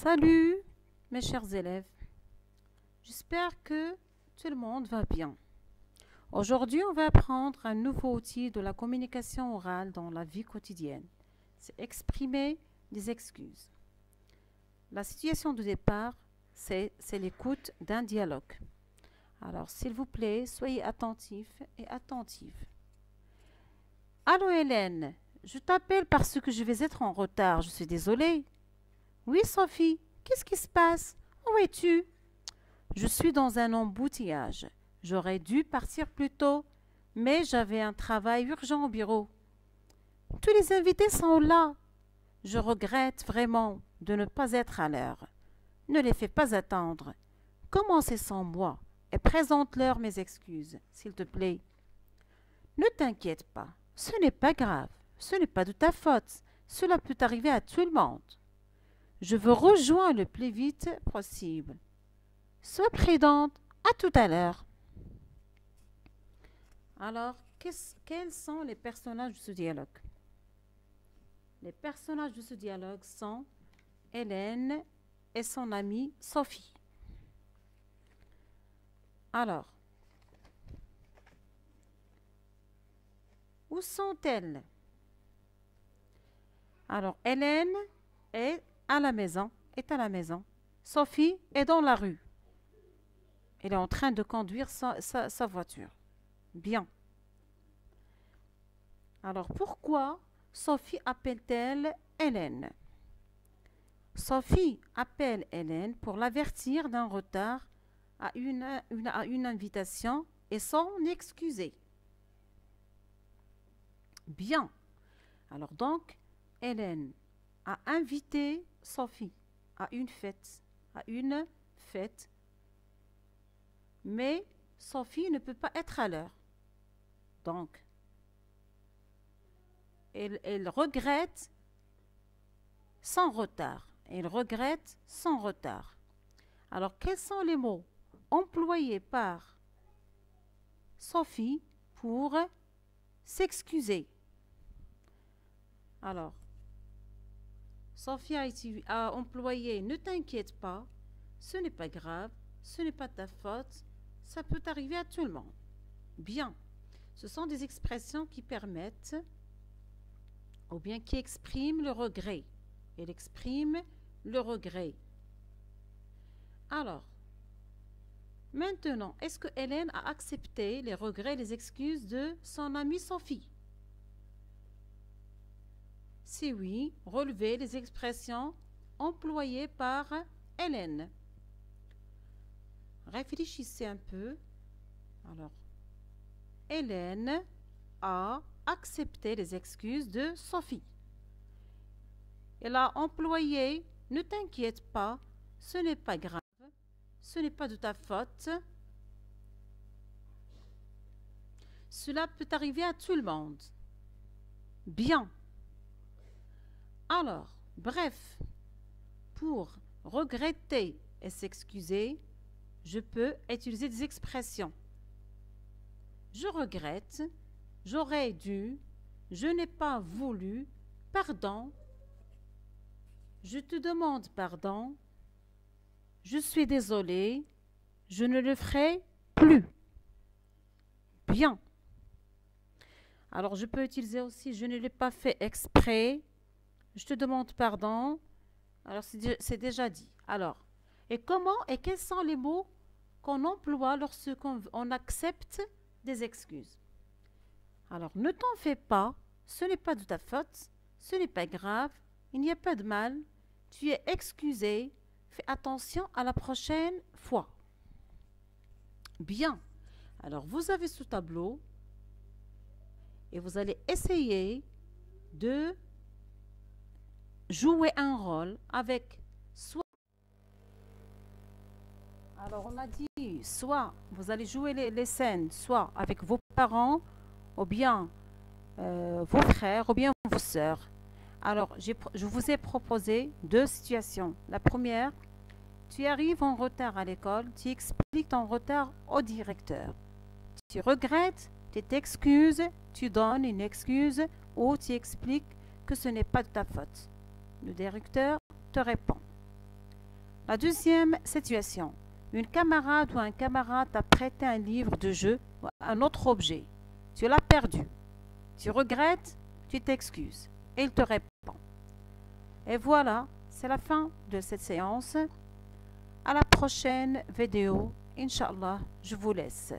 Salut mes chers élèves, j'espère que tout le monde va bien. Aujourd'hui, on va apprendre un nouveau outil de la communication orale dans la vie quotidienne. C'est exprimer des excuses. La situation de départ, c'est l'écoute d'un dialogue. Alors, s'il vous plaît, soyez attentifs et attentives. Allô Hélène, je t'appelle parce que je vais être en retard, je suis désolée. Oui Sophie, qu'est-ce qui se passe? Où es-tu? Je suis dans un embouteillage. J'aurais dû partir plus tôt, mais j'avais un travail urgent au bureau. Tous les invités sont là. Je regrette vraiment de ne pas être à l'heure. Ne les fais pas attendre. Commencez sans moi et présente-leur mes excuses, s'il te plaît. Ne t'inquiète pas, ce n'est pas grave, ce n'est pas de ta faute. Cela peut arriver à tout le monde. Je veux rejoindre le plus vite possible. Sois prudente, à tout à l'heure. Alors, quels sont les personnages de ce dialogue? Les personnages de ce dialogue sont Hélène et son amie Sophie. Alors, où sont-elles? Alors, Hélène est à la maison. Sophie est dans la rue. Elle est en train de conduire sa voiture. Bien. Alors, pourquoi Sophie appelle-t-elle Hélène? Sophie appelle Hélène pour l'avertir d'un retard à une invitation et s'en excuser. Bien. Alors donc, Hélène a invité Sophie à une fête, mais Sophie ne peut pas être à l'heure. Donc, elle regrette son retard. Alors, quels sont les mots employés par Sophie pour s'excuser? Alors, Sophie a employé « Ne t'inquiète pas, ce n'est pas grave, ce n'est pas ta faute, ça peut arriver à tout le monde. » Bien, ce sont des expressions qui permettent ou bien qui expriment le regret. Elle exprime le regret. Alors, maintenant, est-ce que Hélène a accepté les regrets et les excuses de son amie Sophie? Si oui, relevez les expressions employées par Hélène. Réfléchissez un peu. Alors, Hélène a accepté les excuses de Sophie. Elle a employé « Ne t'inquiète pas, ce n'est pas grave, ce n'est pas de ta faute. Cela peut arriver à tout le monde. » Bien. Alors, bref, pour regretter et s'excuser, je peux utiliser des expressions. Je regrette, j'aurais dû, je n'ai pas voulu, pardon, je te demande pardon, je suis désolée, je ne le ferai plus. Bien. Alors, je peux utiliser aussi je ne l'ai pas fait exprès, je te demande pardon. Alors, c'est déjà dit. Alors, et comment et quels sont les mots qu'on emploie lorsqu'on accepte des excuses? Alors, ne t'en fais pas, ce n'est pas de ta faute, ce n'est pas grave, il n'y a pas de mal, tu es excusé, fais attention à la prochaine fois. Bien. Alors, vous avez ce tableau et vous allez essayer de jouer un rôle avec soit... Alors, on a dit, soit vous allez jouer les scènes, soit avec vos parents, ou bien vos frères, ou bien vos sœurs. Alors, je vous ai proposé deux situations. La première, tu arrives en retard à l'école, tu expliques ton retard au directeur. Tu regrettes, tu t'excuses, tu donnes une excuse ou tu expliques que ce n'est pas de ta faute. Le directeur te répond. La deuxième situation. Une camarade ou un camarade t'a prêté un livre de jeu ou un autre objet. Tu l'as perdu. Tu regrettes, tu t'excuses. Et il te répond. Et voilà, c'est la fin de cette séance. À la prochaine vidéo. Inch'Allah, je vous laisse.